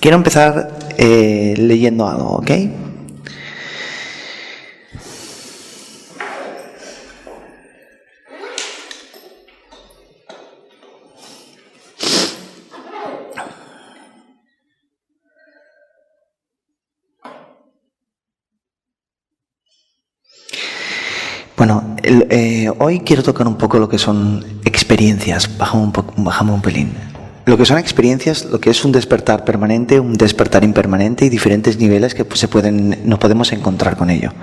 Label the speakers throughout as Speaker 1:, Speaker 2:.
Speaker 1: Quiero empezar leyendo algo, ¿ok? Bueno, hoy quiero tocar un poco lo que son experiencias, bajamos un pelín. Lo que son experiencias, lo que es un despertar permanente, un despertar impermanente y diferentes niveles que nos podemos encontrar con ello.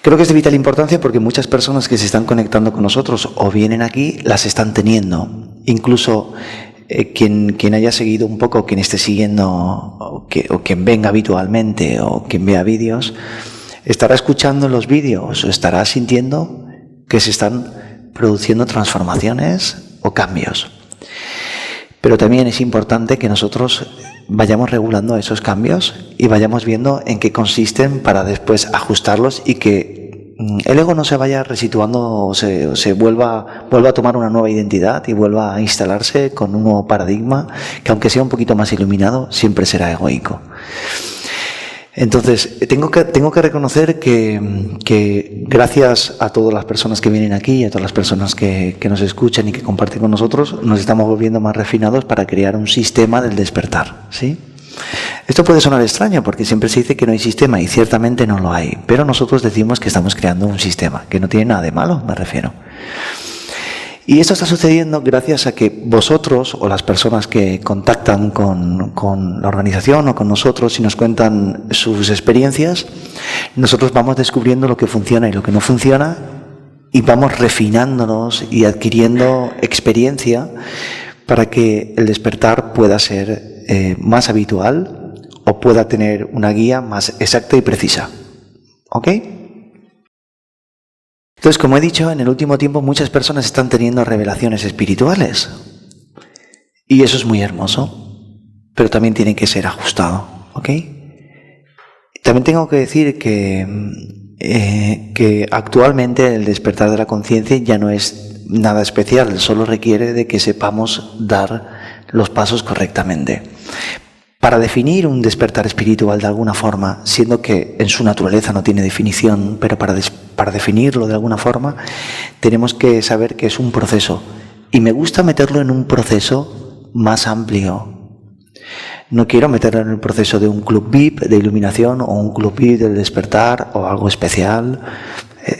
Speaker 1: Creo que es de vital importancia porque muchas personas que se están conectando con nosotros o vienen aquí, las están teniendo. Incluso quien haya seguido un poco, quien esté siguiendo o quien venga habitualmente o quien vea vídeos, estará escuchando los vídeos o estará sintiendo que se están produciendo transformaciones o cambios. Pero también es importante que nosotros vayamos regulando esos cambios y vayamos viendo en qué consisten para después ajustarlos y que el ego no se vaya resituando o se vuelva a tomar una nueva identidad y vuelva a instalarse con un nuevo paradigma que, aunque sea un poquito más iluminado, siempre será egoico. Entonces, tengo que reconocer que gracias a todas las personas que vienen aquí y a todas las personas que nos escuchan y que comparten con nosotros, nos estamos volviendo más refinados para crear un sistema del despertar, ¿sí? Esto puede sonar extraño porque siempre se dice que no hay sistema y ciertamente no lo hay, pero nosotros decimos que estamos creando un sistema, que no tiene nada de malo, me refiero. Y esto está sucediendo gracias a que vosotros o las personas que contactan con la organización o con nosotros y nos cuentan sus experiencias, nosotros vamos descubriendo lo que funciona y lo que no funciona y vamos refinándonos y adquiriendo experiencia para que el despertar pueda ser más habitual o pueda tener una guía más exacta y precisa. ¿Ok? Entonces, como he dicho, en el último tiempo muchas personas están teniendo revelaciones espirituales. Y eso es muy hermoso, pero también tiene que ser ajustado, ¿ok? También tengo que decir que actualmente el despertar de la conciencia ya no es nada especial, solo requiere de que sepamos dar los pasos correctamente. Para definir un despertar espiritual de alguna forma, siendo que en su naturaleza no tiene definición, pero para definirlo de alguna forma, tenemos que saber que es un proceso. Y me gusta meterlo en un proceso más amplio. No quiero meterlo en el proceso de un club VIP de iluminación o un club VIP del despertar o algo especial.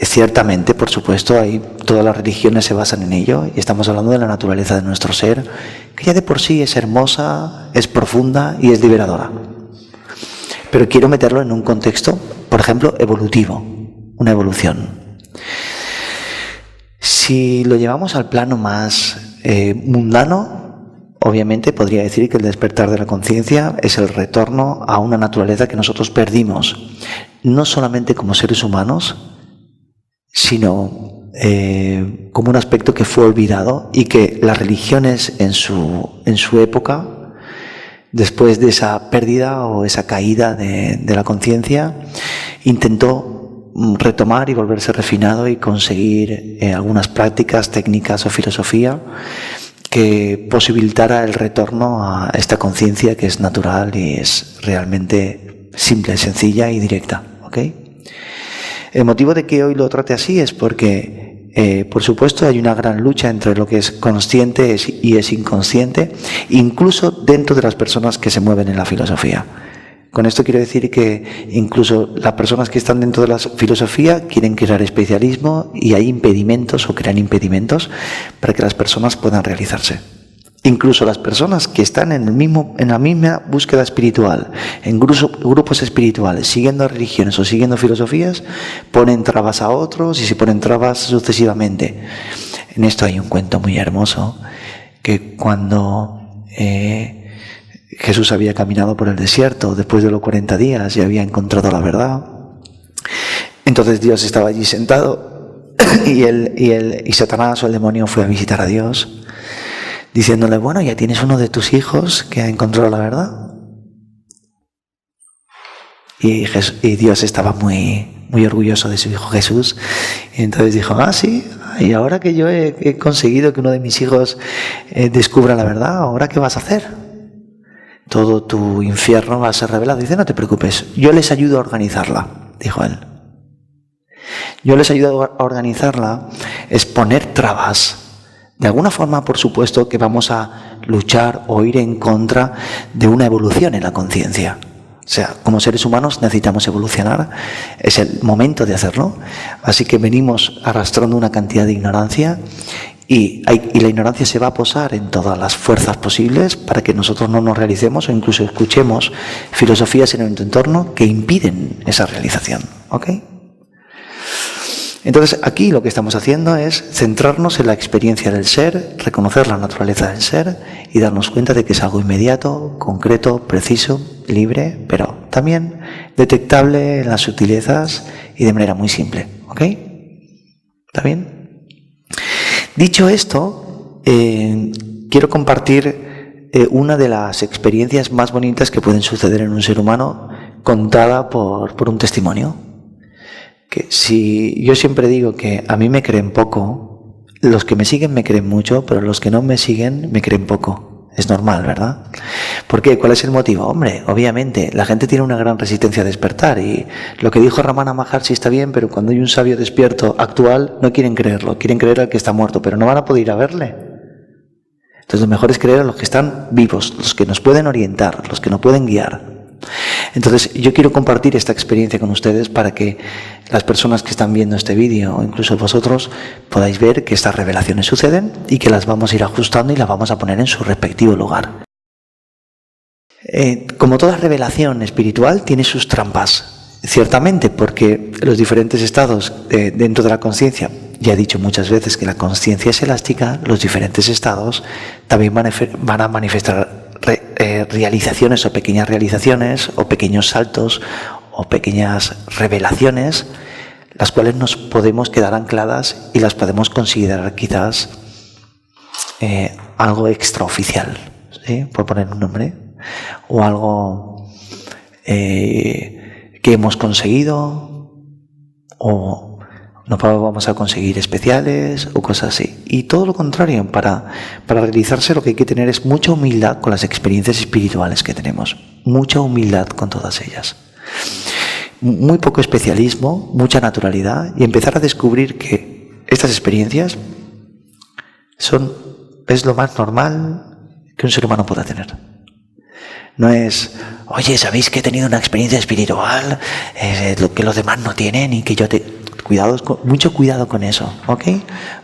Speaker 1: Ciertamente, por supuesto, todas las religiones se basan en ello y estamos hablando de la naturaleza de nuestro ser, que ya de por sí es hermosa, es profunda y es liberadora. Pero quiero meterlo en un contexto, por ejemplo, evolutivo, una evolución. Si lo llevamos al plano más mundano, obviamente podría decir que el despertar de la conciencia es el retorno a una naturaleza que nosotros perdimos, no solamente como seres humanos, sino como un aspecto que fue olvidado y que las religiones en su época, después de esa pérdida o esa caída de la conciencia, intentó retomar y volverse refinado y conseguir algunas prácticas, técnicas o filosofía que posibilitara el retorno a esta conciencia que es natural y es realmente simple, sencilla y directa, ¿ok? El motivo de que hoy lo trate así es porque, por supuesto, hay una gran lucha entre lo que es consciente y es inconsciente, incluso dentro de las personas que se mueven en la filosofía. Con esto quiero decir que incluso las personas que están dentro de la filosofía quieren crear especialismo y hay impedimentos o crean impedimentos para que las personas puedan realizarse. Incluso las personas que están en la misma búsqueda espiritual, en grupos espirituales, siguiendo religiones o siguiendo filosofías, ponen trabas a otros y se ponen trabas sucesivamente. En esto hay un cuento muy hermoso, que cuando Jesús había caminado por el desierto después de los 40 días y había encontrado la verdad, entonces Dios estaba allí sentado y Satanás o el demonio fue a visitar a Dios, diciéndole, bueno, ya tienes uno de tus hijos que ha encontrado la verdad. Y Dios estaba muy, muy orgulloso de su hijo Jesús. Y entonces dijo, sí, y ahora que yo he conseguido que uno de mis hijos descubra la verdad, ¿ahora qué vas a hacer? todo tu infierno va a ser revelado. Dice, no te preocupes, yo les ayudo a organizarla, dijo él. Yo les ayudo a organizarla, es poner trabas. De alguna forma, por supuesto, que vamos a luchar o ir en contra de una evolución en la conciencia. O sea, como seres humanos necesitamos evolucionar, es el momento de hacerlo. Así que venimos arrastrando una cantidad de ignorancia y la ignorancia se va a posar en todas las fuerzas posibles para que nosotros no nos realicemos o incluso escuchemos filosofías en nuestro entorno que impiden esa realización. ¿Ok? Entonces aquí lo que estamos haciendo es centrarnos en la experiencia del ser, reconocer la naturaleza del ser y darnos cuenta de que es algo inmediato, concreto, preciso, libre, pero también detectable en las sutilezas y de manera muy simple. ¿Ok? ¿Está bien? Dicho esto, quiero compartir una de las experiencias más bonitas que pueden suceder en un ser humano contada por un testimonio. Que si yo siempre digo que a mí me creen poco, los que me siguen me creen mucho, pero los que no me siguen me creen poco. Es normal, ¿verdad? ¿Por qué? ¿Cuál es el motivo? Hombre, obviamente, la gente tiene una gran resistencia a despertar y lo que dijo Ramana Maharshi está bien, pero cuando hay un sabio despierto actual no quieren creerlo, quieren creer al que está muerto, pero no van a poder ir a verle. Entonces lo mejor es creer a los que están vivos, los que nos pueden orientar, los que nos pueden guiar. Entonces yo quiero compartir esta experiencia con ustedes para que las personas que están viendo este vídeo o incluso vosotros podáis ver que estas revelaciones suceden y que las vamos a ir ajustando y las vamos a poner en su respectivo lugar. Como toda revelación espiritual tiene sus trampas, ciertamente, porque los diferentes estados dentro de la conciencia, ya he dicho muchas veces que la conciencia es elástica, los diferentes estados también van a manifestar realizaciones o pequeños saltos o pequeñas revelaciones, las cuales nos podemos quedar ancladas y las podemos considerar quizás algo extraoficial, ¿sí? Por poner un nombre, o algo que hemos conseguido o no vamos a conseguir especiales o cosas así. Y todo lo contrario, para realizarse lo que hay que tener es mucha humildad con las experiencias espirituales que tenemos. Mucha humildad con todas ellas. Muy poco especialismo, mucha naturalidad y empezar a descubrir que estas experiencias es lo más normal que un ser humano pueda tener. No es, oye, ¿sabéis que he tenido una experiencia espiritual? Lo que los demás no tienen y que yo te... Mucho cuidado con eso, ¿ok?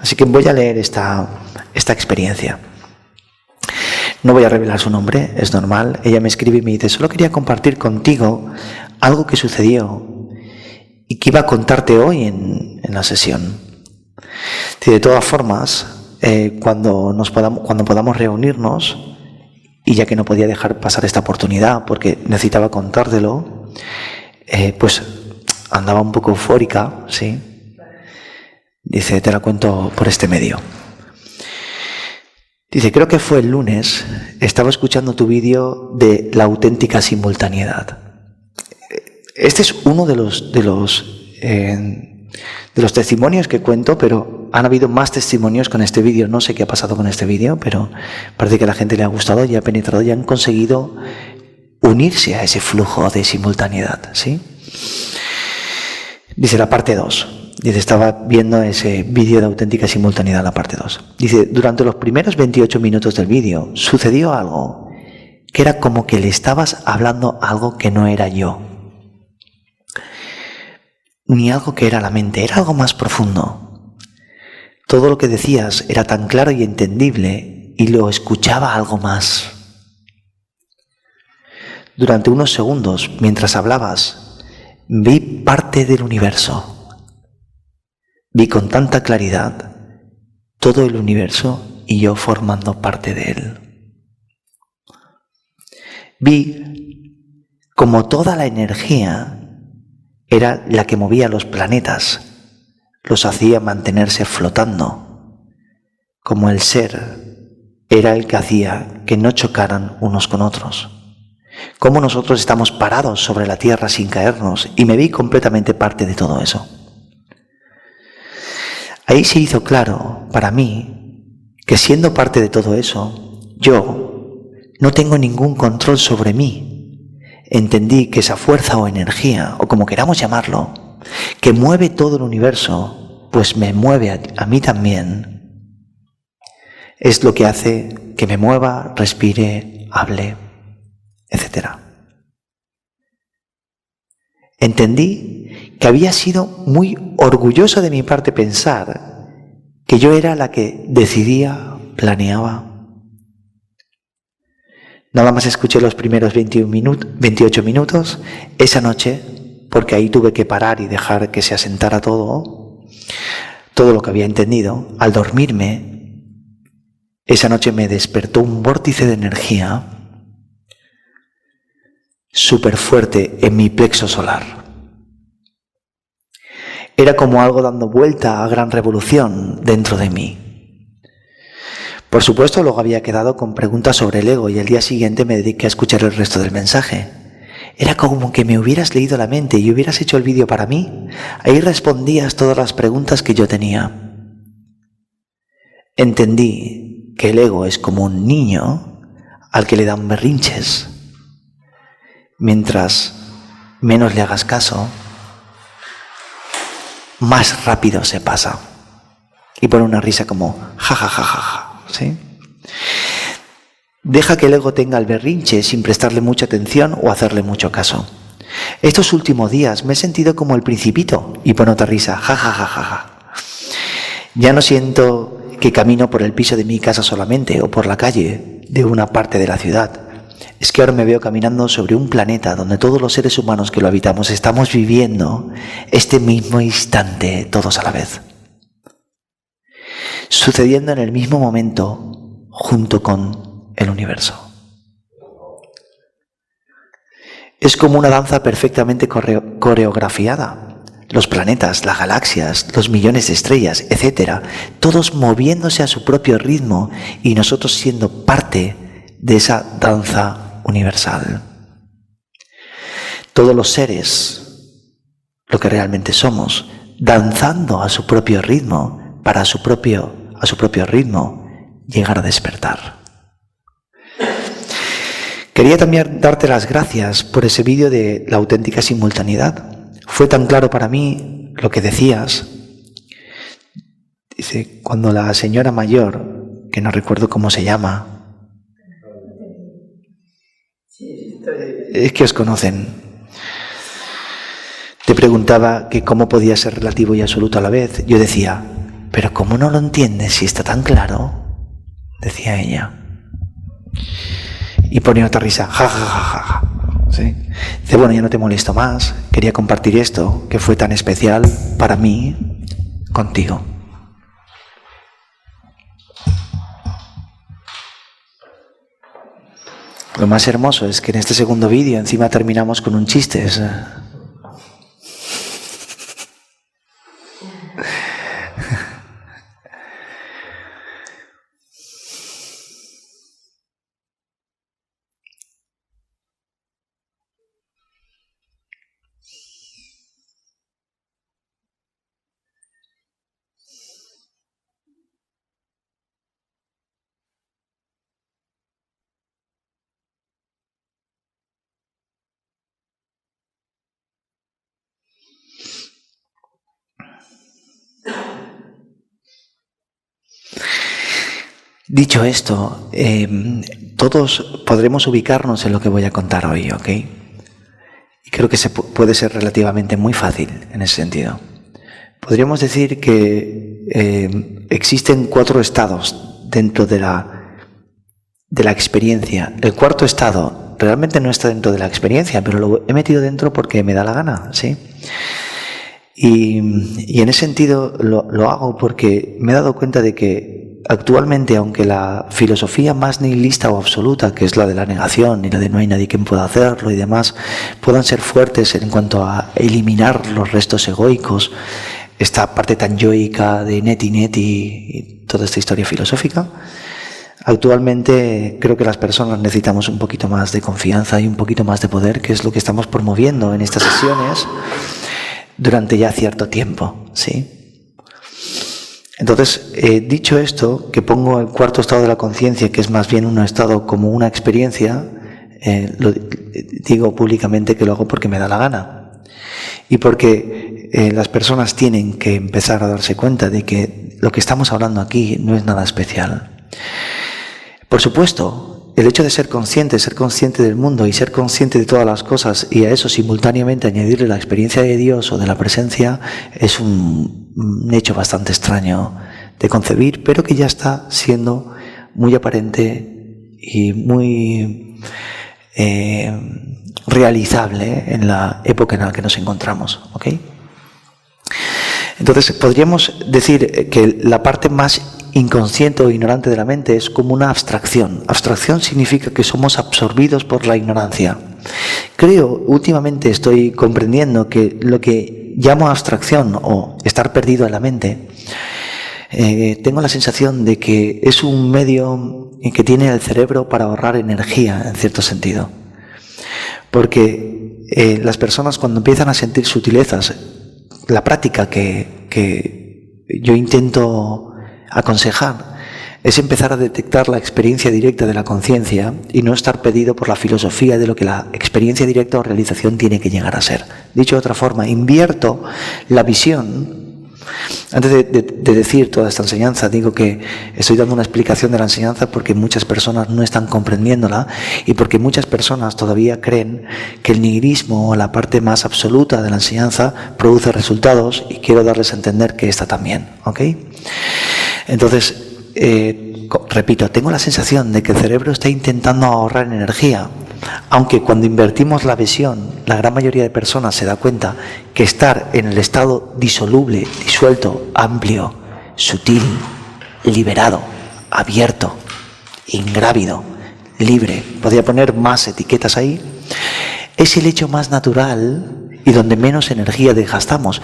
Speaker 1: Así que voy a leer esta experiencia. No voy a revelar su nombre, es normal. Ella me escribe y me dice, solo quería compartir contigo algo que sucedió y que iba a contarte hoy en la sesión. De todas formas, cuando podamos reunirnos, y ya que no podía dejar pasar esta oportunidad porque necesitaba contártelo, pues andaba un poco eufórica, ¿sí? Dice, te la cuento por este medio. Dice, creo que fue el lunes, estaba escuchando tu vídeo de la auténtica simultaneidad. Este es uno de los testimonios que cuento, pero han habido más testimonios con este vídeo. No sé qué ha pasado con este vídeo, pero parece que a la gente le ha gustado y ha penetrado y han conseguido unirse a ese flujo de simultaneidad, ¿sí? Dice la parte 2. Dice, estaba viendo ese vídeo de auténtica simultaneidad, la parte 2. Dice, durante los primeros 28 minutos del vídeo sucedió algo que era como que le estabas hablando algo que no era yo. Ni algo que era la mente, era algo más profundo. Todo lo que decías era tan claro y entendible y lo escuchaba algo más. Durante unos segundos, mientras hablabas, vi parte del universo. Vi con tanta claridad todo el universo y yo formando parte de él. Vi como toda la energía era la que movía los planetas, los hacía mantenerse flotando, como el ser era el que hacía que no chocaran unos con otros. Cómo nosotros estamos parados sobre la tierra sin caernos, y me vi completamente parte de todo eso. Ahí se hizo claro para mí que siendo parte de todo eso, yo, no tengo ningún control sobre mí. Entendí que esa fuerza o energía, o como queramos llamarlo, que mueve todo el universo, pues me mueve a mí también, es lo que hace que me mueva, respire, hable, etc. Entendí que había sido muy orgulloso de mi parte pensar que yo era la que decidía, planeaba. Nada más escuché los primeros 28 minutos esa noche, porque ahí tuve que parar y dejar que se asentara todo lo que había entendido. Al dormirme, esa noche me despertó un vórtice de energía súper fuerte en mi plexo solar. Era como algo dando vuelta a gran revolución dentro de mí. Por supuesto, luego había quedado con preguntas sobre el ego y el día siguiente me dediqué a escuchar el resto del mensaje. Era como que me hubieras leído la mente y hubieras hecho el vídeo para mí. Ahí respondías todas las preguntas que yo tenía. Entendí que el ego es como un niño al que le dan berrinches. Mientras menos le hagas caso, más rápido se pasa. Y pone una risa como ja, ja, ja, ja, ja. ¿Sí? Deja que el ego tenga el berrinche sin prestarle mucha atención o hacerle mucho caso. Estos últimos días me he sentido como el Principito y pone otra risa, ja, ja, ja, ja, ja. Ya no siento que camino por el piso de mi casa solamente o por la calle de una parte de la ciudad. Es que ahora me veo caminando sobre un planeta donde todos los seres humanos que lo habitamos estamos viviendo este mismo instante todos a la vez. Sucediendo en el mismo momento junto con el universo. Es como una danza perfectamente coreografiada. Los planetas, las galaxias, los millones de estrellas, etc., todos moviéndose a su propio ritmo y nosotros siendo parte de esa danza universal. Todos los seres, lo que realmente somos, danzando a su propio ritmo, para a su propio ritmo llegar a despertar. Quería también darte las gracias por ese vídeo de la auténtica simultaneidad. Fue tan claro para mí lo que decías. Dice, cuando la señora mayor, que no recuerdo cómo se llama, es que os conocen, te preguntaba que cómo podía ser relativo y absoluto a la vez. Yo decía, pero ¿cómo no lo entiendes si está tan claro? Decía ella. Y ponía otra risa, ja, ja, ja, ja, ja. ¿Sí? Dice, bueno, ya no te molesto más, quería compartir esto que fue tan especial para mí contigo. Lo más hermoso es que en este segundo vídeo encima terminamos con un chiste. Dicho esto, todos podremos ubicarnos en lo que voy a contar hoy, ¿ok? Y creo que puede ser relativamente muy fácil en ese sentido. Podríamos decir que existen 4 estados dentro de la experiencia. El cuarto estado realmente no está dentro de la experiencia, pero lo he metido dentro porque me da la gana, ¿sí? Y en ese sentido lo hago porque me he dado cuenta de que actualmente, aunque la filosofía más nihilista o absoluta, que es la de la negación y la de no hay nadie quien pueda hacerlo y demás, puedan ser fuertes en cuanto a eliminar los restos egoicos, esta parte tan yoica de neti y toda esta historia filosófica, actualmente creo que las personas necesitamos un poquito más de confianza y un poquito más de poder, que es lo que estamos promoviendo en estas sesiones durante ya cierto tiempo, ¿sí? Entonces, dicho esto, que pongo el cuarto estado de la conciencia, que es más bien un estado como una experiencia, digo públicamente que lo hago porque me da la gana. Y porque las personas tienen que empezar a darse cuenta de que lo que estamos hablando aquí no es nada especial. Por supuesto, el hecho de ser consciente del mundo y ser consciente de todas las cosas y a eso simultáneamente añadirle la experiencia de Dios o de la presencia es un hecho bastante extraño de concebir, pero que ya está siendo muy aparente y muy realizable en la época en la que nos encontramos, ¿ok? Entonces, podríamos decir que la parte más inconsciente o ignorante de la mente es como una abstracción. Abstracción significa que somos absorbidos por la ignorancia. Creo, últimamente estoy comprendiendo que lo que llamo abstracción o estar perdido en la mente, tengo la sensación de que es un medio que tiene el cerebro para ahorrar energía, en cierto sentido. Porque las personas, cuando empiezan a sentir sutilezas, la práctica que yo intento aconsejar es empezar a detectar la experiencia directa de la conciencia y no estar pedido por la filosofía de lo que la experiencia directa o realización tiene que llegar a ser. Dicho de otra forma, invierto la visión. Antes de decir toda esta enseñanza, digo que estoy dando una explicación de la enseñanza porque muchas personas no están comprendiéndola y porque muchas personas todavía creen que el nihilismo o la parte más absoluta de la enseñanza produce resultados, y quiero darles a entender que esta también, ¿ok? Entonces, repito, tengo la sensación de que el cerebro está intentando ahorrar energía, aunque cuando invertimos la visión, la gran mayoría de personas se da cuenta que estar en el estado disoluble, disuelto, amplio, sutil, liberado, abierto, ingrávido, libre, podría poner más etiquetas ahí, es el hecho más natural y donde menos energía desgastamos,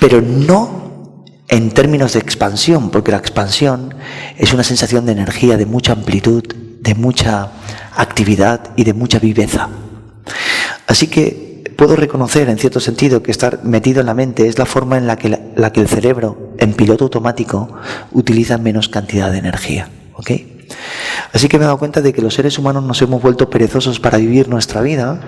Speaker 1: pero no en términos de expansión, porque la expansión es una sensación de energía, de mucha amplitud, de mucha actividad y de mucha viveza. Así que puedo reconocer en cierto sentido que estar metido en la mente es la forma en la que el cerebro, en piloto automático, utiliza menos cantidad de energía, ¿ok? Así que me he dado cuenta de que los seres humanos nos hemos vuelto perezosos para vivir nuestra vida,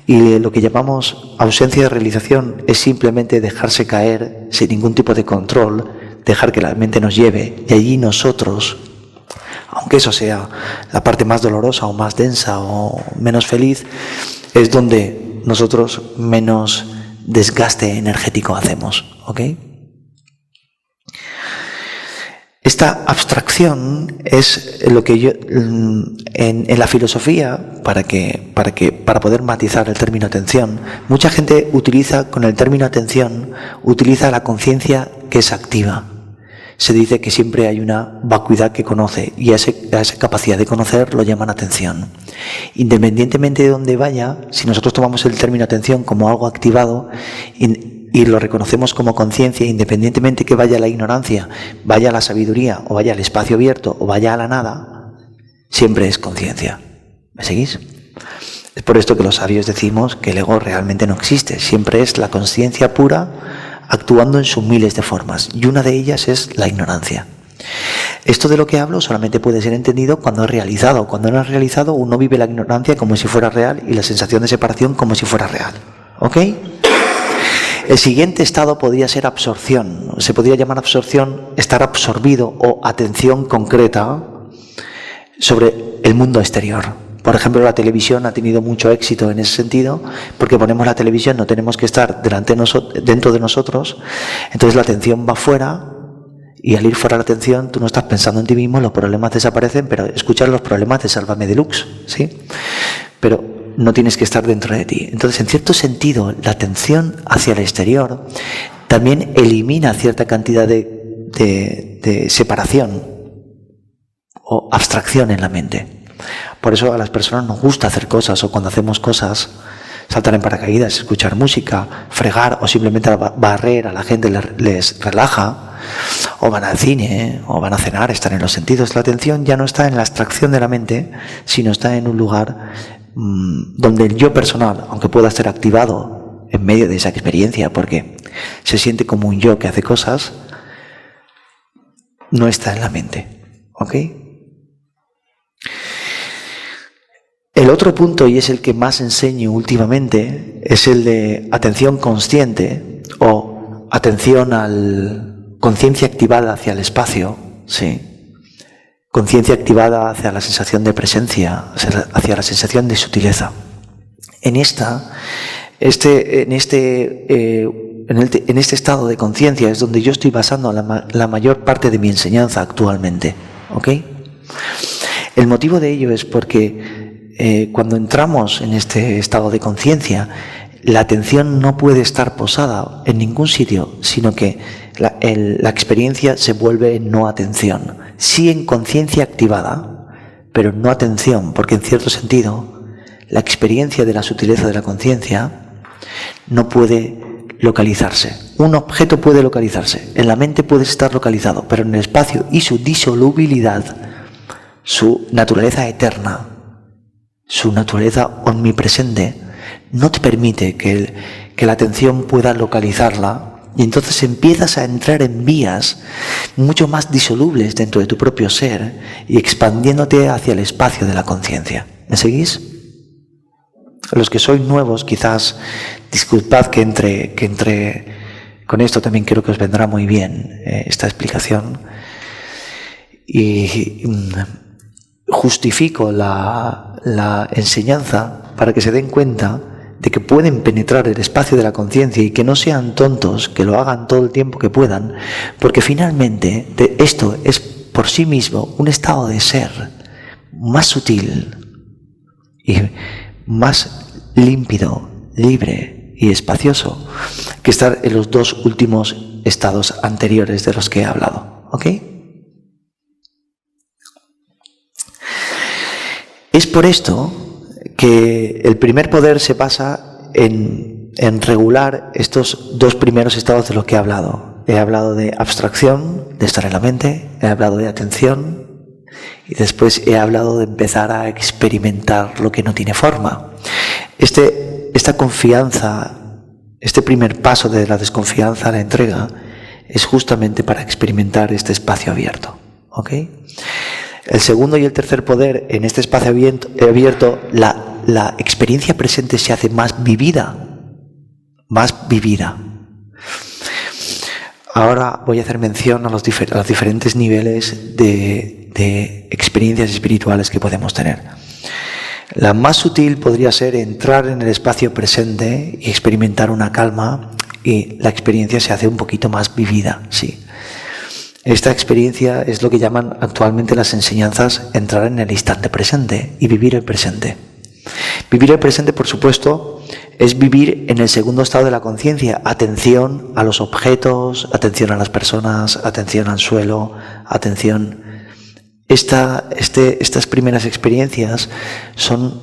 Speaker 1: y lo que llamamos ausencia de realización es simplemente dejarse caer sin ningún tipo de control, dejar que la mente nos lleve, y allí nosotros, aunque eso sea la parte más dolorosa o más densa o menos feliz, es donde nosotros menos desgaste energético hacemos, ¿ok? Esta abstracción es lo que yo, en la filosofía, para poder matizar el término atención, mucha gente utiliza con el término atención, utiliza la conciencia que es activa. Se dice que siempre hay una vacuidad que conoce, y a esa capacidad de conocer lo llaman atención. Independientemente de dónde vaya, si nosotros tomamos el término atención como algo activado y lo reconocemos como conciencia, independientemente que vaya a la ignorancia, vaya a la sabiduría, o vaya al espacio abierto, o vaya a la nada, siempre es conciencia. ¿Me seguís? Es por esto que los sabios decimos que el ego realmente no existe, siempre es la conciencia pura actuando en sus miles de formas, y una de ellas es la ignorancia. Esto de lo que hablo solamente puede ser entendido cuando es realizado. Cuando no es realizado, uno vive la ignorancia como si fuera real y la sensación de separación como si fuera real, ¿ok? El siguiente estado podría ser absorción. Se podría llamar absorción estar absorbido o atención concreta sobre el mundo exterior. Por ejemplo, la televisión ha tenido mucho éxito en ese sentido, porque ponemos la televisión, no tenemos que estar dentro de nosotros, entonces la atención va fuera, y al ir fuera la atención, tú no estás pensando en ti mismo, los problemas desaparecen, pero escuchar los problemas de Sálvame Deluxe, ¿sí? Pero no tienes que estar dentro de ti. Entonces, en cierto sentido, la atención hacia el exterior también elimina cierta cantidad de separación o abstracción en la mente. Por eso a las personas nos gusta hacer cosas, o cuando hacemos cosas, saltar en paracaídas, escuchar música, fregar, o simplemente barrer, a la gente les relaja, o van al cine, o van a cenar, están en los sentidos. La atención ya no está en la abstracción de la mente, sino está en un lugar donde el yo personal, aunque pueda estar activado en medio de esa experiencia, porque se siente como un yo que hace cosas, no está en la mente. ¿Ok? El otro punto, y es el que más enseño últimamente, es el de atención consciente o atención al conciencia activada hacia el espacio, ¿sí? Conciencia activada hacia la sensación de presencia, hacia la sensación de sutileza. En este estado de conciencia es donde yo estoy basando la mayor parte de mi enseñanza actualmente. ¿Ok? El motivo de ello es porque cuando entramos en este estado de conciencia, la atención no puede estar posada en ningún sitio, sino que la experiencia se vuelve en no atención. Sí en conciencia activada, pero no atención, porque en cierto sentido la experiencia de la sutileza de la conciencia no puede localizarse. Un objeto puede localizarse, en la mente puede estar localizado, pero en el espacio y su disolubilidad, su naturaleza eterna, su naturaleza omnipresente, no te permite que la atención pueda localizarla, y entonces empiezas a entrar en vías mucho más disolubles dentro de tu propio ser y expandiéndote hacia el espacio de la conciencia. ¿Me seguís? Los que sois nuevos, quizás, disculpad que entre con esto, también creo que os vendrá muy bien esta explicación. Y justifico la enseñanza para que se den cuenta de que pueden penetrar el espacio de la conciencia y que no sean tontos, que lo hagan todo el tiempo que puedan, porque finalmente esto es por sí mismo un estado de ser más sutil y más límpido, libre y espacioso que estar en los dos últimos estados anteriores de los que he hablado. ¿Ok? Es por esto que el primer poder se basa en regular estos dos primeros estados de los que he hablado. He hablado de abstracción, de estar en la mente, he hablado de atención y después he hablado de empezar a experimentar lo que no tiene forma. Esta confianza, este primer paso de la desconfianza a la entrega es justamente para experimentar este espacio abierto. ¿Ok? El segundo y el tercer poder, en este espacio abierto, la experiencia presente se hace más vivida. Ahora voy a hacer mención a los diferentes niveles de experiencias espirituales que podemos tener. La más sutil podría ser entrar en el espacio presente y experimentar una calma, y la experiencia se hace un poquito más vivida, sí. Esta experiencia es lo que llaman actualmente las enseñanzas entrar en el instante presente y vivir el presente. Vivir el presente, por supuesto, es vivir en el segundo estado de la conciencia, atención a los objetos, atención a las personas, atención al suelo, atención. Estas primeras experiencias están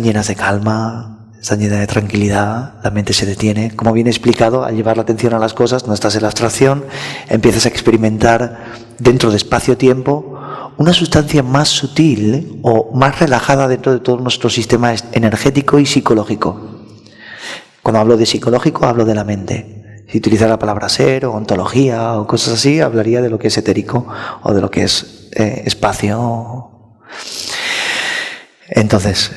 Speaker 1: llenas de calma, están llenas de tranquilidad, la mente se detiene. Como bien explicado, al llevar la atención a las cosas, no estás en la abstracción, empiezas a experimentar dentro de espacio-tiempo una sustancia más sutil o más relajada dentro de todo nuestro sistema energético y psicológico. Cuando hablo de psicológico, hablo de la mente. Si utilizara la palabra ser o ontología o cosas así, hablaría de lo que es etérico o de lo que es espacio. Entonces,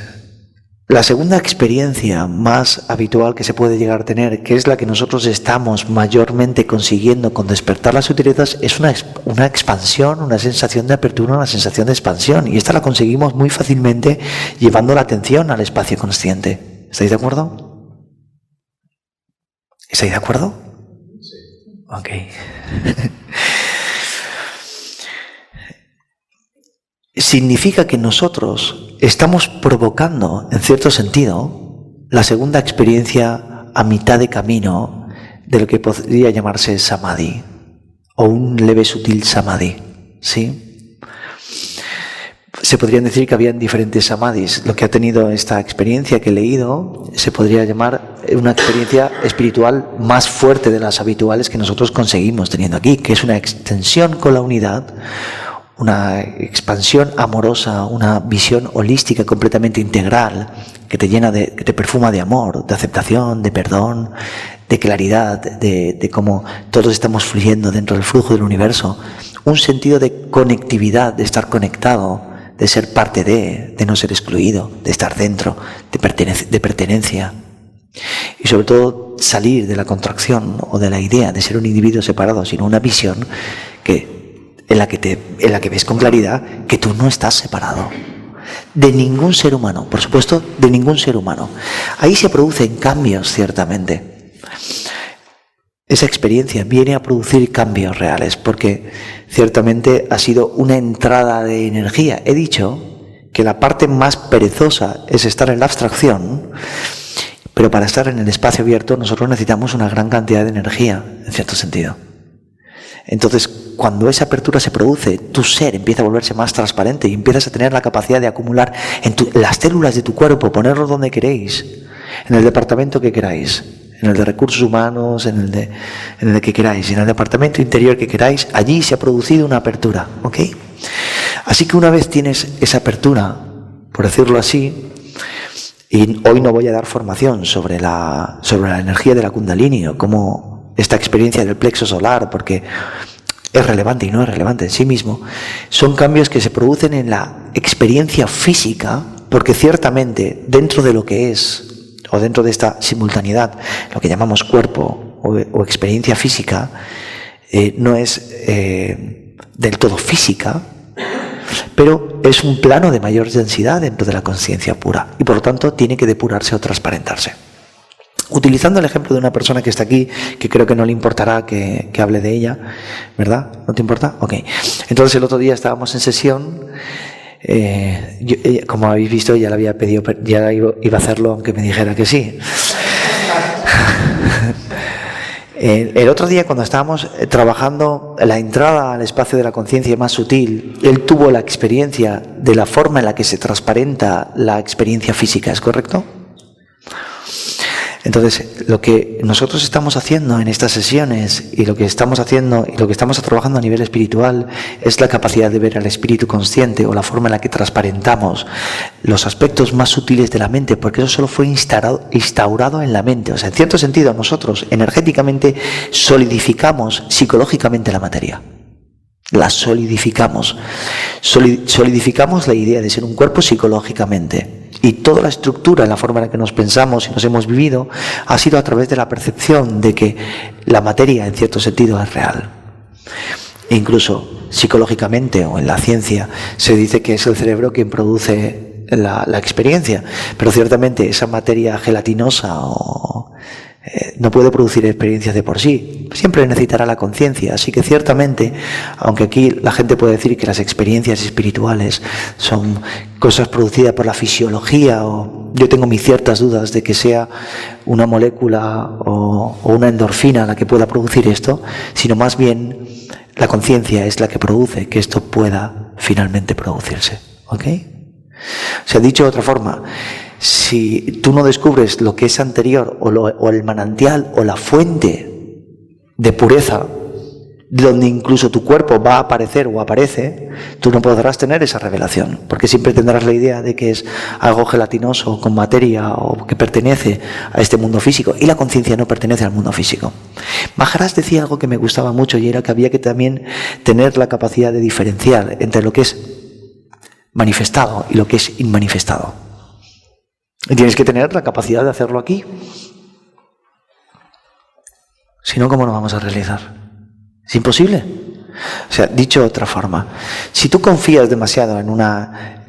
Speaker 1: la segunda experiencia más habitual que se puede llegar a tener, que es la que nosotros estamos mayormente consiguiendo con despertar las sutilezas, es una expansión, una sensación de apertura, una sensación de expansión. Y esta la conseguimos muy fácilmente llevando la atención al espacio consciente. ¿Estáis de acuerdo? ¿Estáis de acuerdo? Sí. Ok. Significa que nosotros estamos provocando, en cierto sentido, la segunda experiencia a mitad de camino de lo que podría llamarse samadhi, o un leve sutil samadhi, ¿sí? Se podrían decir que habían diferentes samadhis. Lo que ha tenido esta experiencia que he leído se podría llamar una experiencia espiritual más fuerte de las habituales que nosotros conseguimos teniendo aquí, que es una extensión con la unidad, una expansión amorosa, una visión holística completamente integral, que te llena que te perfuma de amor, de aceptación, de perdón, de claridad, de cómo todos estamos fluyendo dentro del flujo del universo. Un sentido de conectividad, de estar conectado, de ser parte de no ser excluido, de estar dentro, de pertenencia. Y sobre todo salir de la contracción o de la idea de ser un individuo separado, sino una visión en la que ves con claridad que tú no estás separado de ningún ser humano, por supuesto, de ningún ser humano. Ahí se producen cambios, ciertamente. Esa experiencia viene a producir cambios reales, porque ciertamente ha sido una entrada de energía. He dicho que la parte más perezosa es estar en la abstracción, pero para estar en el espacio abierto nosotros necesitamos una gran cantidad de energía, en cierto sentido. Entonces, cuando esa apertura se produce, tu ser empieza a volverse más transparente y empiezas a tener la capacidad de acumular en las células de tu cuerpo, ponerlos donde queréis, en el departamento que queráis, en el de recursos humanos, en el que queráis, en el departamento interior que queráis. Allí se ha producido una apertura, ¿ok? Así que una vez tienes esa apertura, por decirlo así, y hoy no voy a dar formación sobre la energía de la Kundalini o cómo esta experiencia del plexo solar, porque es relevante y no es relevante en sí mismo, son cambios que se producen en la experiencia física, porque ciertamente dentro de lo que es, o dentro de esta simultaneidad, lo que llamamos cuerpo o experiencia física, no es del todo física, pero es un plano de mayor densidad dentro de la conciencia pura y por lo tanto tiene que depurarse o transparentarse. Utilizando el ejemplo de una persona que está aquí, que creo que no le importará que hable de ella, ¿verdad? ¿No te importa? Ok. Entonces el otro día estábamos en sesión, como habéis visto ya le había pedido, ya iba a hacerlo aunque me dijera que sí. El otro día cuando estábamos trabajando la entrada al espacio de la conciencia más sutil, él tuvo la experiencia de la forma en la que se transparenta la experiencia física, ¿es correcto? Entonces, lo que nosotros estamos haciendo en estas sesiones y lo que estamos haciendo y lo que estamos trabajando a nivel espiritual es la capacidad de ver al espíritu consciente o la forma en la que transparentamos los aspectos más sutiles de la mente, porque eso solo fue instaurado en la mente. O sea, en cierto sentido, nosotros energéticamente solidificamos psicológicamente la materia. La solidificamos. Solidificamos la idea de ser un cuerpo psicológicamente. Y toda la estructura, la forma en la que nos pensamos y nos hemos vivido, ha sido a través de la percepción de que la materia, en cierto sentido, es real. E incluso psicológicamente o en la ciencia se dice que es el cerebro quien produce la experiencia, pero ciertamente esa materia gelatinosa no puede producir experiencias de por sí, siempre necesitará la conciencia. Así que ciertamente, aunque aquí la gente puede decir que las experiencias espirituales son cosas producidas por la fisiología, o yo tengo mis ciertas dudas de que sea una molécula o una endorfina la que pueda producir esto, sino más bien la conciencia es la que produce que esto pueda finalmente producirse, ¿ok? O sea, dicho de otra forma, si tú no descubres lo que es anterior o el manantial o la fuente de pureza, donde incluso tu cuerpo va a aparecer o aparece, tú no podrás tener esa revelación, porque siempre tendrás la idea de que es algo gelatinoso con materia o que pertenece a este mundo físico, y la conciencia no pertenece al mundo físico. Maharaj decía algo que me gustaba mucho, y era que había que también tener la capacidad de diferenciar entre lo que es manifestado y lo que es inmanifestado. Y tienes que tener la capacidad de hacerlo aquí. Si no, ¿cómo lo vamos a realizar? Es imposible. O sea, dicho de otra forma, si tú confías demasiado en una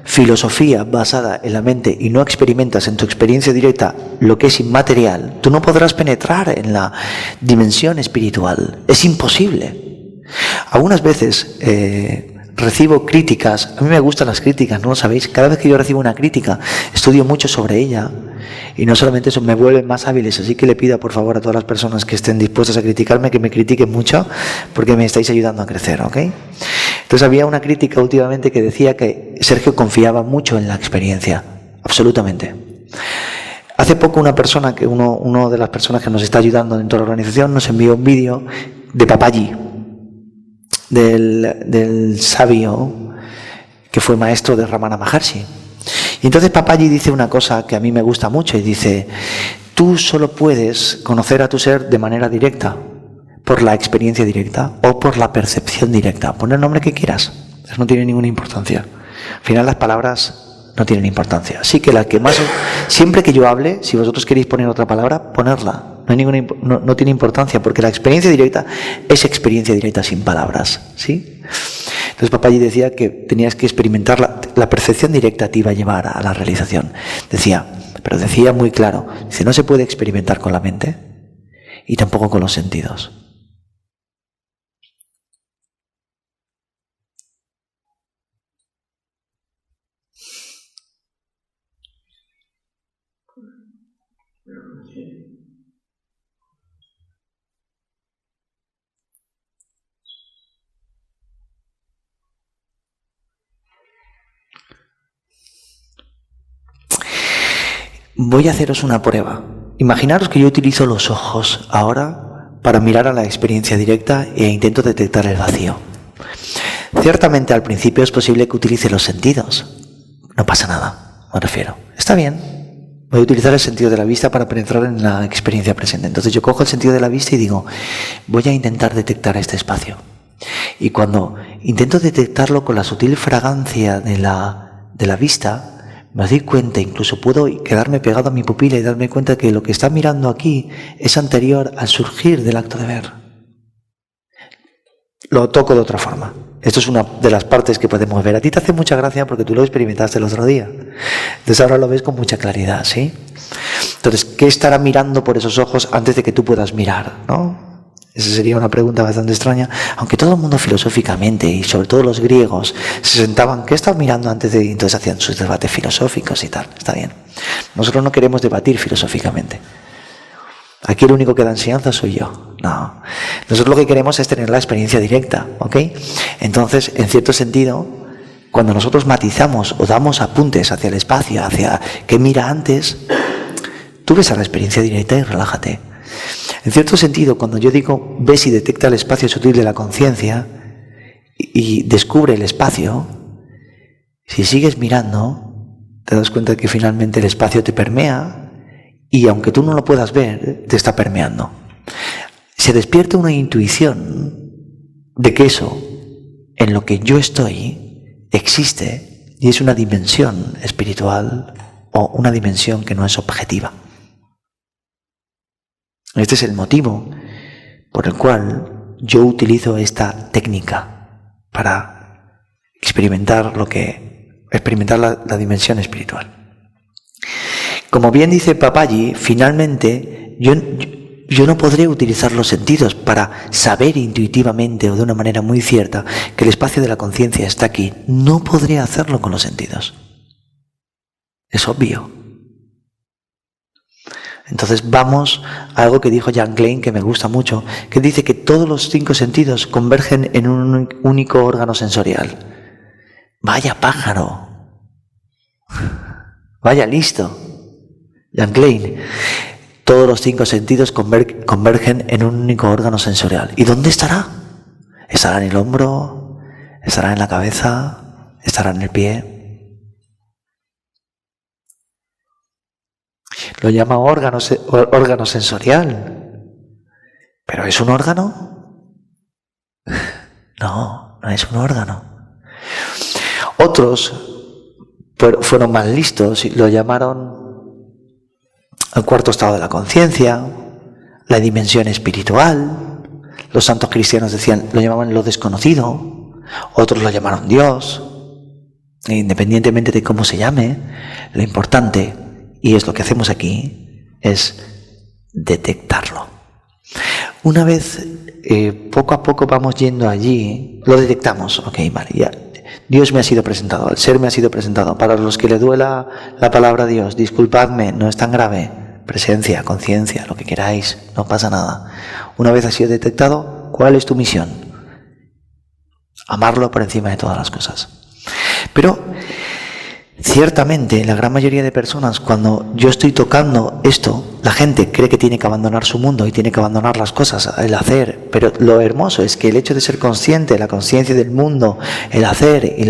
Speaker 1: filosofía basada en la mente y no experimentas en tu experiencia directa lo que es inmaterial, tú no podrás penetrar en la dimensión espiritual. Es imposible. Algunas veces recibo críticas. A mí me gustan las críticas, ¿no lo sabéis? Cada vez que yo recibo una crítica, estudio mucho sobre ella, y no solamente eso, me vuelven más hábiles. Así que le pido por favor a todas las personas que estén dispuestas a criticarme, que me critiquen mucho, porque me estáis ayudando a crecer, ¿ok? Entonces había una crítica últimamente que decía que Sergio confiaba mucho en la experiencia, absolutamente. Hace poco una persona, uno de las personas que nos está ayudando dentro de la organización, nos envió un vídeo de Papaji, del sabio que fue maestro de Ramana Maharshi. Y entonces Papaji dice una cosa que a mí me gusta mucho y dice: tú solo puedes conocer a tu ser de manera directa, por la experiencia directa o por la percepción directa. Pon el nombre que quieras, eso no tiene ninguna importancia. Al final las palabras no tienen importancia. Así que la que más, siempre que yo hable, si vosotros queréis poner otra palabra, ponerla. No tiene importancia, porque la experiencia directa es experiencia directa sin palabras, ¿sí? Entonces Papaji decía que tenías que experimentar la percepción directa, te iba a llevar a la realización. Pero decía muy claro, dice, no se puede experimentar con la mente y tampoco con los sentidos. Voy a haceros una prueba. Imaginaros que yo utilizo los ojos ahora para mirar a la experiencia directa e intento detectar el vacío. Ciertamente al principio es posible que utilice los sentidos. No pasa nada, me refiero. Está bien. Voy a utilizar el sentido de la vista para penetrar en la experiencia presente. Entonces yo cojo el sentido de la vista y digo, voy a intentar detectar este espacio. Y cuando intento detectarlo con la sutil fragancia de la vista, me doy cuenta, incluso puedo quedarme pegado a mi pupila y darme cuenta que lo que está mirando aquí es anterior al surgir del acto de ver. Lo toco de otra forma. Esto es una de las partes que podemos ver. A ti te hace mucha gracia porque tú lo experimentaste el otro día. Entonces ahora lo ves con mucha claridad, ¿sí? Entonces, ¿qué estará mirando por esos ojos antes de que tú puedas mirar, ¿no? Esa sería una pregunta bastante extraña, aunque todo el mundo filosóficamente, y sobre todo los griegos, se sentaban, ¿qué estás mirando antes de...? Entonces hacían sus debates filosóficos y tal, está bien. Nosotros no queremos debatir filosóficamente. Aquí el único que da enseñanza soy yo. No. Nosotros lo que queremos es tener la experiencia directa, ¿ok? Entonces, en cierto sentido, cuando nosotros matizamos o damos apuntes hacia el espacio, hacia qué mira antes, tú ves a la experiencia directa y relájate. En cierto sentido, cuando yo digo, ves y detecta el espacio sutil de la conciencia y descubre el espacio, si sigues mirando, te das cuenta que finalmente el espacio te permea y aunque tú no lo puedas ver, te está permeando. Se despierta una intuición de que eso, en lo que yo estoy, existe y es una dimensión espiritual o una dimensión que no es objetiva. Este es el motivo por el cual yo utilizo esta técnica para experimentar la dimensión espiritual. Como bien dice Papaji, finalmente yo no podré utilizar los sentidos para saber intuitivamente o de una manera muy cierta que el espacio de la conciencia está aquí. No podré hacerlo con los sentidos. Es obvio. Entonces vamos a algo que dijo Jan Klein, que me gusta mucho, que dice que todos los 5 sentidos convergen en un único órgano sensorial. Vaya pájaro. Vaya listo. Jan Klein. Todos los 5 sentidos convergen en un único órgano sensorial. ¿Y dónde estará? ¿Estará en el hombro? ¿Estará en la cabeza? ¿Estará en el pie? Lo llama órgano sensorial. ¿Pero es un órgano? No, no es un órgano. Otros fueron más listos y lo llamaron el cuarto estado de la conciencia, la dimensión espiritual. Los santos cristianos lo llamaban lo desconocido. Otros lo llamaron Dios. Independientemente de cómo se llame, lo importante, y es lo que hacemos aquí, es detectarlo. Una vez, poco a poco vamos yendo allí, lo detectamos. Ok, vale, ya. Dios me ha sido presentado, el ser me ha sido presentado. Para los que le duela la palabra Dios, disculpadme, no es tan grave. Presencia, conciencia, lo que queráis, no pasa nada. Una vez ha sido detectado, ¿cuál es tu misión? Amarlo por encima de todas las cosas. Pero ciertamente, la gran mayoría de personas, cuando yo estoy tocando esto, la gente cree que tiene que abandonar su mundo y tiene que abandonar las cosas, el hacer. Pero lo hermoso es que el hecho de ser consciente, la conciencia del mundo, el hacer y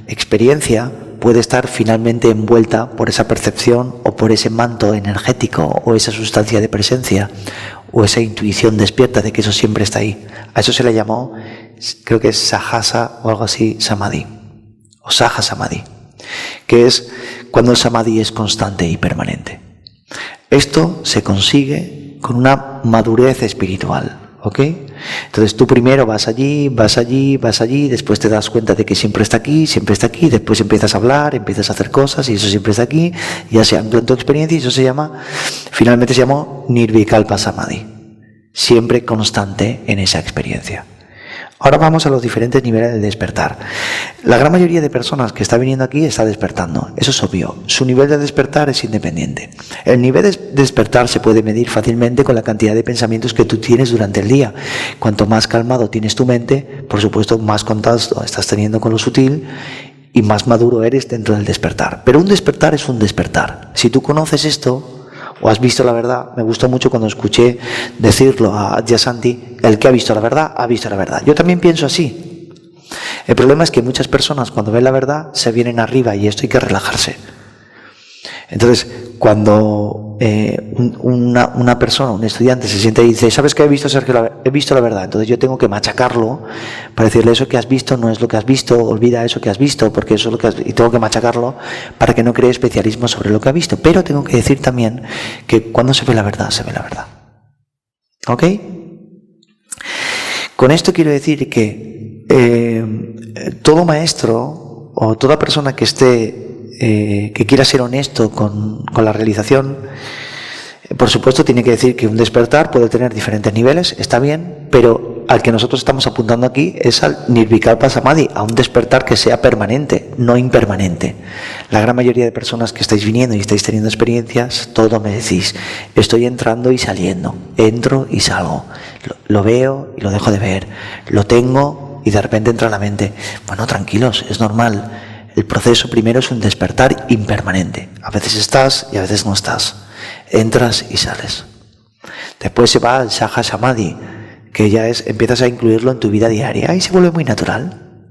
Speaker 1: experiencia puede estar finalmente envuelta por esa percepción o por ese manto energético o esa sustancia de presencia o esa intuición despierta de que eso siempre está ahí. A eso se le llamó, creo que es Sahasa o algo así, Samadhi, o Saha Samadhi, que es cuando el Samadhi es constante y permanente. Esto se consigue con una madurez espiritual, ¿ok? Entonces tú primero vas allí, después te das cuenta de que siempre está aquí, después empiezas a hablar, empiezas a hacer cosas y eso siempre está aquí, ya se ancla en tu experiencia y eso finalmente se llamó Nirvikalpa Samadhi, siempre constante en esa experiencia. Ahora vamos a los diferentes niveles del despertar. La gran mayoría de personas que está viniendo aquí está despertando, eso es obvio. Su nivel de despertar es independiente. El nivel de despertar se puede medir fácilmente con la cantidad de pensamientos que tú tienes durante el día. Cuanto más calmado tienes tu mente, por supuesto, más contacto estás teniendo con lo sutil y más maduro eres dentro del despertar. Pero un despertar es un despertar. Si tú conoces esto o has visto la verdad, me gustó mucho cuando escuché decirlo a Adyashanti, el que ha visto la verdad, ha visto la verdad. Yo también pienso así. El problema es que muchas personas cuando ven la verdad se vienen arriba y esto hay que relajarse. Entonces, cuando una persona, un estudiante se siente y dice, ¿sabes qué he visto, Sergio? He visto la verdad. Entonces yo tengo que machacarlo para decirle, eso que has visto no es lo que has visto, olvida eso que has visto, porque eso es lo que has visto. Y tengo que machacarlo para que no cree especialismo sobre lo que ha visto. Pero tengo que decir también que cuando se ve la verdad, se ve la verdad. ¿Ok? Con esto quiero decir que todo maestro o toda persona que esté que quiera ser honesto con la realización, por supuesto tiene que decir que un despertar puede tener diferentes niveles, está bien, pero al que nosotros estamos apuntando aquí es al Nirvikalpa Samadhi, a un despertar que sea permanente, no impermanente. La gran mayoría de personas que estáis viniendo y estáis teniendo experiencias, todo me decís, estoy entrando y saliendo, entro y salgo, lo veo y lo dejo de ver, lo tengo y de repente entra a la mente. Bueno, tranquilos, es normal. El proceso primero es un despertar impermanente. A veces estás y a veces no estás. Entras y sales. Después se va al Saha Samadhi, que ya empiezas a incluirlo en tu vida diaria y se vuelve muy natural.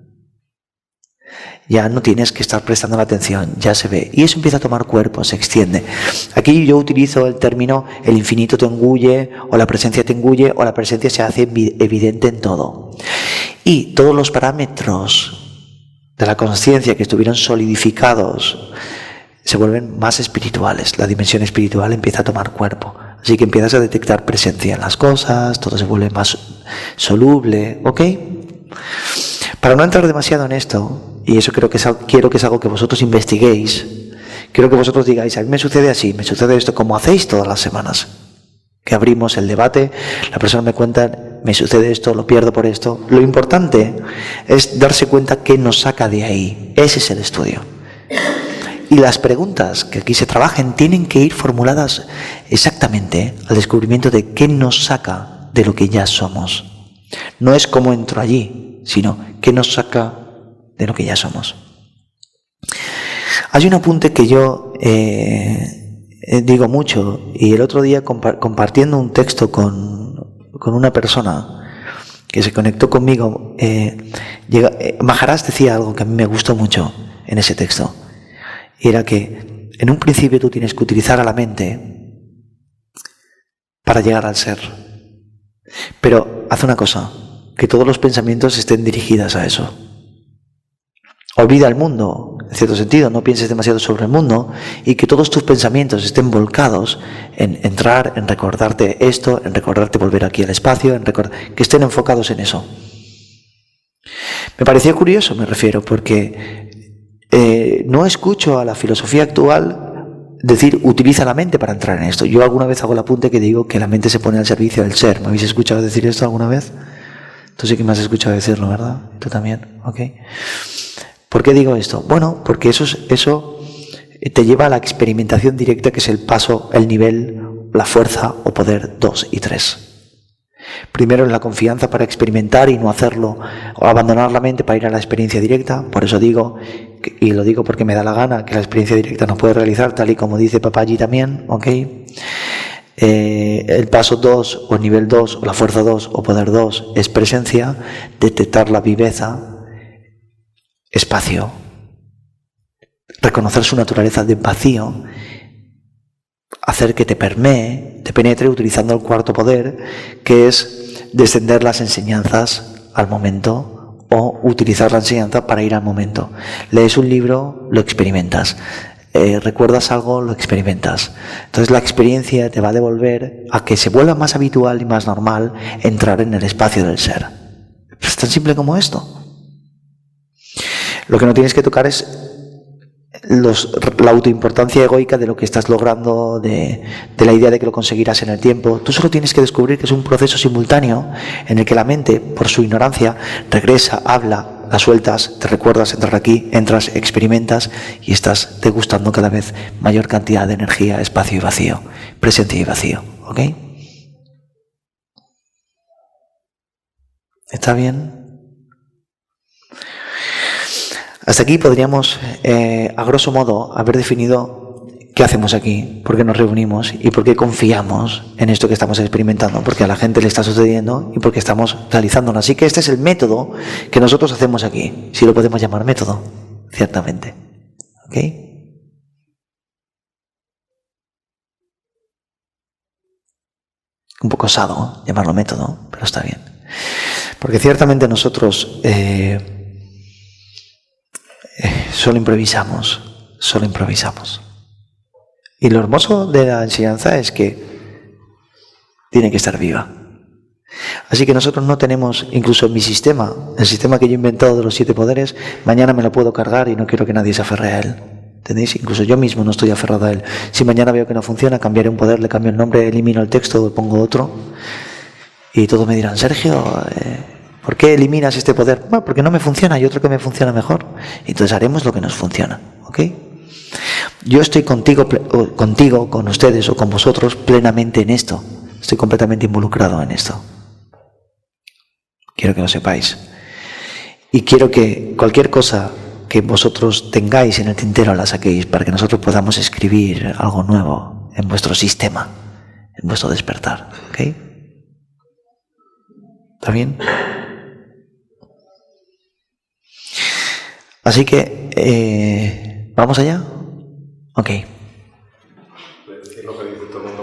Speaker 1: Ya no tienes que estar prestando la atención, ya se ve. Y eso empieza a tomar cuerpo, se extiende. Aquí yo utilizo el término el infinito te engulle, o la presencia te engulle, o la presencia se hace evidente en todo. Y todos los parámetros de la conciencia que estuvieron solidificados se vuelven más espirituales. La dimensión espiritual empieza a tomar cuerpo. Así que empiezas a detectar presencia en las cosas, todo se vuelve más soluble, ¿ok? Para no entrar demasiado en esto, y eso quiero que es algo que vosotros investiguéis, quiero que vosotros digáis, a mí me sucede así, me sucede esto, como hacéis todas las semanas. Que abrimos el debate, la persona me cuenta, me sucede esto, lo pierdo por esto. Lo importante es darse cuenta qué nos saca de ahí. Ese es el estudio. Y las preguntas que aquí se trabajen tienen que ir formuladas exactamente al descubrimiento de qué nos saca de lo que ya somos. No es cómo entro allí, sino qué nos saca de lo que ya somos. Hay un apunte que yo digo mucho, y el otro día compartiendo un texto con una persona que se conectó conmigo, Maharaj decía algo que a mí me gustó mucho en ese texto, y era que en un principio tú tienes que utilizar a la mente para llegar al ser, pero haz una cosa, que todos los pensamientos estén dirigidos a eso. Olvida el mundo, en cierto sentido, no pienses demasiado sobre el mundo y que todos tus pensamientos estén volcados en entrar, en recordarte esto, en recordarte volver aquí al espacio, que estén enfocados en eso. Me pareció curioso, me refiero, porque no escucho a la filosofía actual decir utiliza la mente para entrar en esto. Yo alguna vez hago el apunte que digo que la mente se pone al servicio del ser. ¿Me habéis escuchado decir esto alguna vez? Tú sí que me has escuchado decirlo, ¿verdad? Tú también, ¿ok? ¿Por qué digo esto? Bueno, porque eso te lleva a la experimentación directa, que es el paso, el nivel, la fuerza o poder 2 y 3. Primero es la confianza para experimentar y no hacerlo, o abandonar la mente para ir a la experiencia directa. Por eso digo, y lo digo porque me da la gana, que la experiencia directa no puede realizar, tal y como dice Papaji también, ¿ok? El paso 2 o nivel 2 o la fuerza 2 o poder 2 es presencia, detectar la viveza, espacio, reconocer su naturaleza de vacío, hacer que te permee, te penetre utilizando el cuarto poder, que es descender las enseñanzas al momento o utilizar la enseñanza para ir al momento. Lees un libro, lo experimentas. Recuerdas algo, lo experimentas. Entonces la experiencia te va a devolver a que se vuelva más habitual y más normal entrar en el espacio del ser. Es tan simple como esto. Lo que no tienes que tocar es la autoimportancia egoica de lo que estás logrando, de la idea de que lo conseguirás en el tiempo. Tú solo tienes que descubrir que es un proceso simultáneo en el que la mente, por su ignorancia, regresa, habla, la sueltas, te recuerdas entrar aquí, entras, experimentas y estás degustando cada vez mayor cantidad de energía, espacio y vacío, presente y vacío. ¿Ok? ¿Está bien? Hasta aquí podríamos, a grosso modo, haber definido qué hacemos aquí, por qué nos reunimos y por qué confiamos en esto que estamos experimentando, porque a la gente le está sucediendo y porque estamos realizándolo. Así que este es el método que nosotros hacemos aquí, si lo podemos llamar método, ciertamente. ¿Ok? Un poco osado llamarlo método, pero está bien. Porque ciertamente nosotros solo improvisamos. Y lo hermoso de la enseñanza es que tiene que estar viva. Así que nosotros no tenemos, incluso en mi sistema, el sistema que yo he inventado de los 7 poderes, mañana me lo puedo cargar y no quiero que nadie se aferre a él. ¿Entendéis? Incluso yo mismo no estoy aferrado a él. Si mañana veo que no funciona, cambiaré un poder, le cambio el nombre, elimino el texto, pongo otro. Y todos me dirán, Sergio, ¿por qué eliminas este poder? Bueno, porque no me funciona, hay otro que me funciona mejor. Entonces haremos lo que nos funciona. ¿Ok? Yo estoy contigo, con ustedes o con vosotros plenamente en esto. Estoy completamente involucrado en esto. Quiero que lo sepáis. Y quiero que cualquier cosa que vosotros tengáis en el tintero la saquéis para que nosotros podamos escribir algo nuevo en vuestro sistema, en vuestro despertar. ¿Ok? ¿Está bien? Así que, ¿vamos allá? Ok.